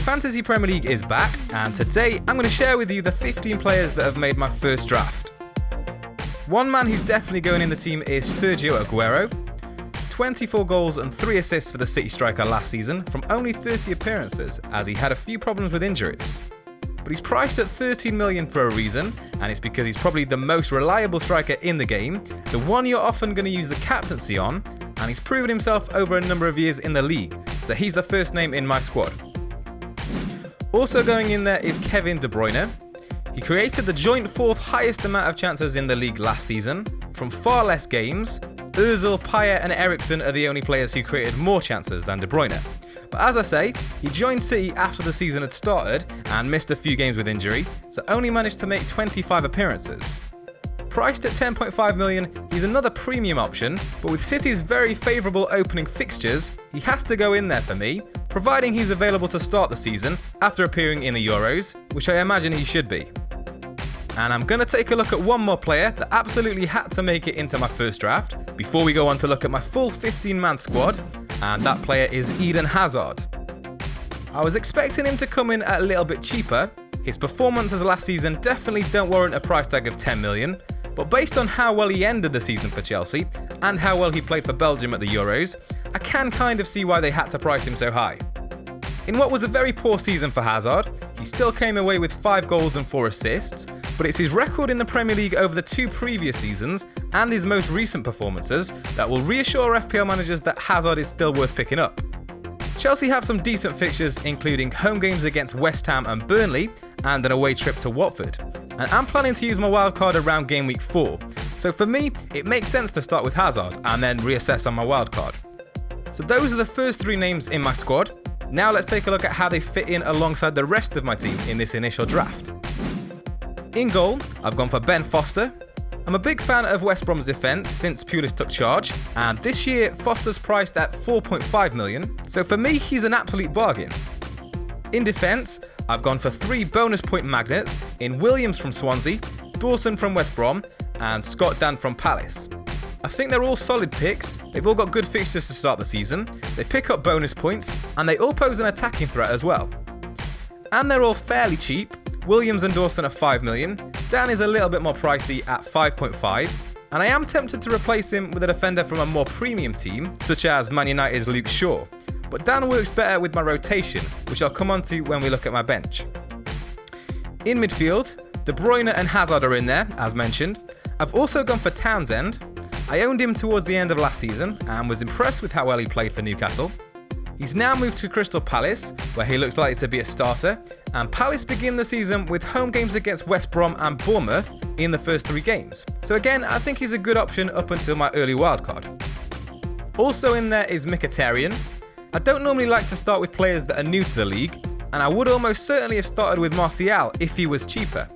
Fantasy Premier League is back, and today I'm going to share with you the 15 players that have made my first draft. One man who's definitely going in the team is Sergio Aguero. 24 goals and 3 assists for the City striker last season from only 30 appearances, as he had a few problems with injuries. But he's priced at 13 million for a reason, and it's because he's probably the most reliable striker in the game, the one you're often going to use the captaincy on, and he's proven himself over a number of years in the league, so he's the first name in my squad. Also going in there is Kevin De Bruyne. He created the joint 4th highest amount of chances in the league last season, from far less games. Ozil, Payet and Eriksen are the only players who created more chances than De Bruyne. But as I say, he joined City after the season had started and missed a few games with injury, so only managed to make 25 appearances. Priced at 10.5 million, he's another premium option, but with City's very favourable opening fixtures, he has to go in there for me, providing he's available to start the season after appearing in the Euros, which I imagine he should be. And I'm going to take a look at one more player that absolutely had to make it into my first draft before we go on to look at my full 15-man squad, and that player is Eden Hazard. I was expecting him to come in at a little bit cheaper. His performances last season definitely don't warrant a price tag of 10 million, but based on how well he ended the season for Chelsea and how well he played for Belgium at the Euros, I can kind of see why they had to price him so high. In what was a very poor season for Hazard, he still came away with 5 goals and 4 assists, but it's his record in the Premier League over the 2 previous seasons and his most recent performances that will reassure FPL managers that Hazard is still worth picking up. Chelsea have some decent fixtures, including home games against West Ham and Burnley and an away trip to Watford, and I'm planning to use my wildcard around game week 4, so for me it makes sense to start with Hazard and then reassess on my wildcard. So those are the first 3 names in my squad. Now let's take a look at how they fit in alongside the rest of my team in this initial draft. In goal, I've gone for Ben Foster. I'm a big fan of West Brom's defence since Pulis took charge, and this year Foster's priced at 4.5 million, so for me he's an absolute bargain. In defence, I've gone for 3 bonus point magnets in Williams from Swansea, Dawson from West Brom, and Scott Dann from Palace. I think they're all solid picks, they've all got good fixtures to start the season, they pick up bonus points, and they all pose an attacking threat as well. And they're all fairly cheap. Williams and Dawson are 5 million, Dann is a little bit more pricey at 5.5, and I am tempted to replace him with a defender from a more premium team, such as Man United's Luke Shaw, but Dann works better with my rotation, which I'll come on to when we look at my bench. In midfield, De Bruyne and Hazard are in there, as mentioned. I've also gone for Townsend. I owned him towards the end of last season and was impressed with how well he played for Newcastle. He's now moved to Crystal Palace, where he looks likely to be a starter, and Palace begin the season with home games against West Brom and Bournemouth in the first 3 games. So again, I think he's a good option up until my early wildcard. Also in there is Mikhitaryan. I don't normally like to start with players that are new to the league, and I would almost certainly have started with Martial if he was cheaper.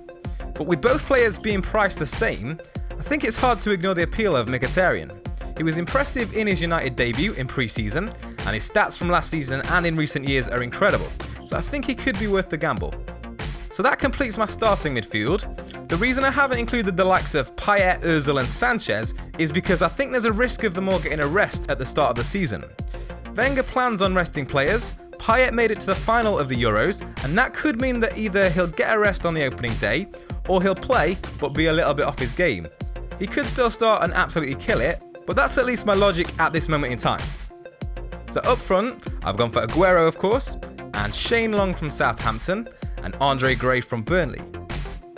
But with both players being priced the same, I think it's hard to ignore the appeal of Mikhitaryan. He was impressive in his United debut in pre-season, and his stats from last season and in recent years are incredible, so I think he could be worth the gamble. So that completes my starting midfield. The reason I haven't included the likes of Payet, Ozil and Sanchez is because I think there's a risk of them all getting a rest at the start of the season. Wenger plans on resting players. Payet made it to the final of the Euros, and that could mean that either he'll get a rest on the opening day, or he'll play but be a little bit off his game. He could still start and absolutely kill it, but that's at least my logic at this moment in time. So up front, I've gone for Aguero of course, and Shane Long from Southampton, and Andre Gray from Burnley.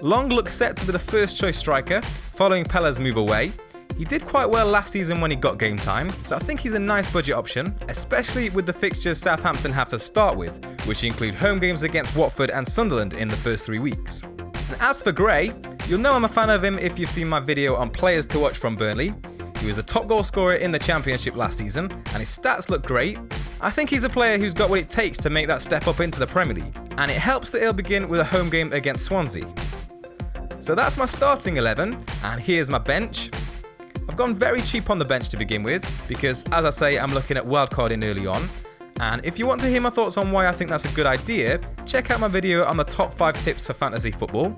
Long looks set to be the first choice striker, following Pella's move away. He did quite well last season when he got game time, so I think he's a nice budget option, especially with the fixtures Southampton have to start with, which include home games against Watford and Sunderland in the first 3 weeks. And as for Gray, you'll know I'm a fan of him if you've seen my video on players to watch from Burnley. He was a top goal scorer in the Championship last season, and his stats look great. I think he's a player who's got what it takes to make that step up into the Premier League, and it helps that he'll begin with a home game against Swansea. So that's my starting 11, and here's my bench. I've gone very cheap on the bench to begin with, because as I say, I'm looking at wildcarding early on. And if you want to hear my thoughts on why I think that's a good idea, check out my video on the top 5 tips for fantasy football.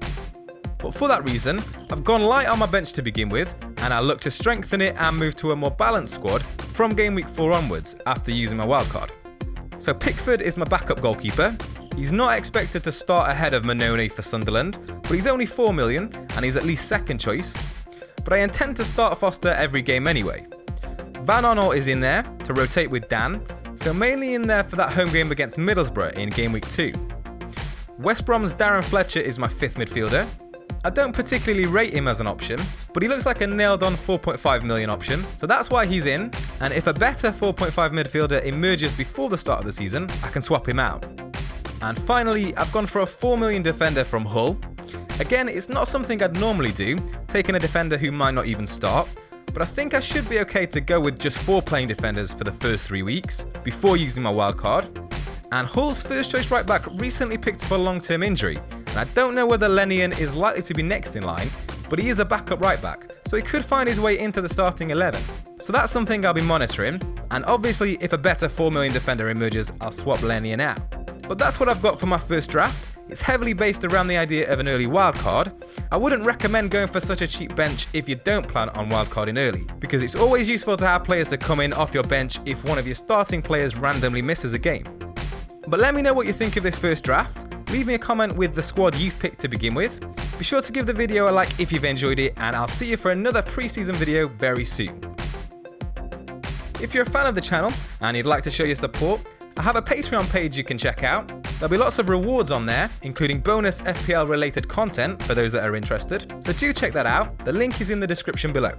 But for that reason, I've gone light on my bench to begin with, and I'll look to strengthen it and move to a more balanced squad from game week 4 onwards after using my wildcard. So Pickford is my backup goalkeeper. He's not expected to start ahead of Manone for Sunderland, but he's only 4 million and he's at least second choice. But I intend to start Foster every game anyway. Van Aanholt is in there to rotate with Dann, so mainly in there for that home game against Middlesbrough in game week 2. West Brom's Darren Fletcher is my 5th midfielder. I don't particularly rate him as an option, but he looks like a nailed on 4.5 million option, so that's why he's in, and if a better 4.5 midfielder emerges before the start of the season, I can swap him out. And finally, I've gone for a 4 million defender from Hull. Again, it's not something I'd normally do, taking a defender who might not even start, but I think I should be okay to go with just 4 playing defenders for the first 3 weeks, before using my wildcard. And Hull's first choice right back recently picked up a long-term injury, and I don't know whether Lenihan is likely to be next in line, but he is a backup right back, so he could find his way into the starting 11. So that's something I'll be monitoring, and obviously if a better 4 million defender emerges, I'll swap Lenihan out. But that's what I've got for my first draft. It's heavily based around the idea of an early wildcard. I wouldn't recommend going for such a cheap bench if you don't plan on wildcarding early, because it's always useful to have players to come in off your bench if one of your starting players randomly misses a game. But let me know what you think of this first draft. Leave me a comment with the squad you've picked to begin with. Be sure to give the video a like if you've enjoyed it, and I'll see you for another pre-season video very soon. If you're a fan of the channel and you'd like to show your support, I have a Patreon page you can check out. There'll be lots of rewards on there, including bonus FPL related content for those that are interested, so do check that out. The link is in the description below.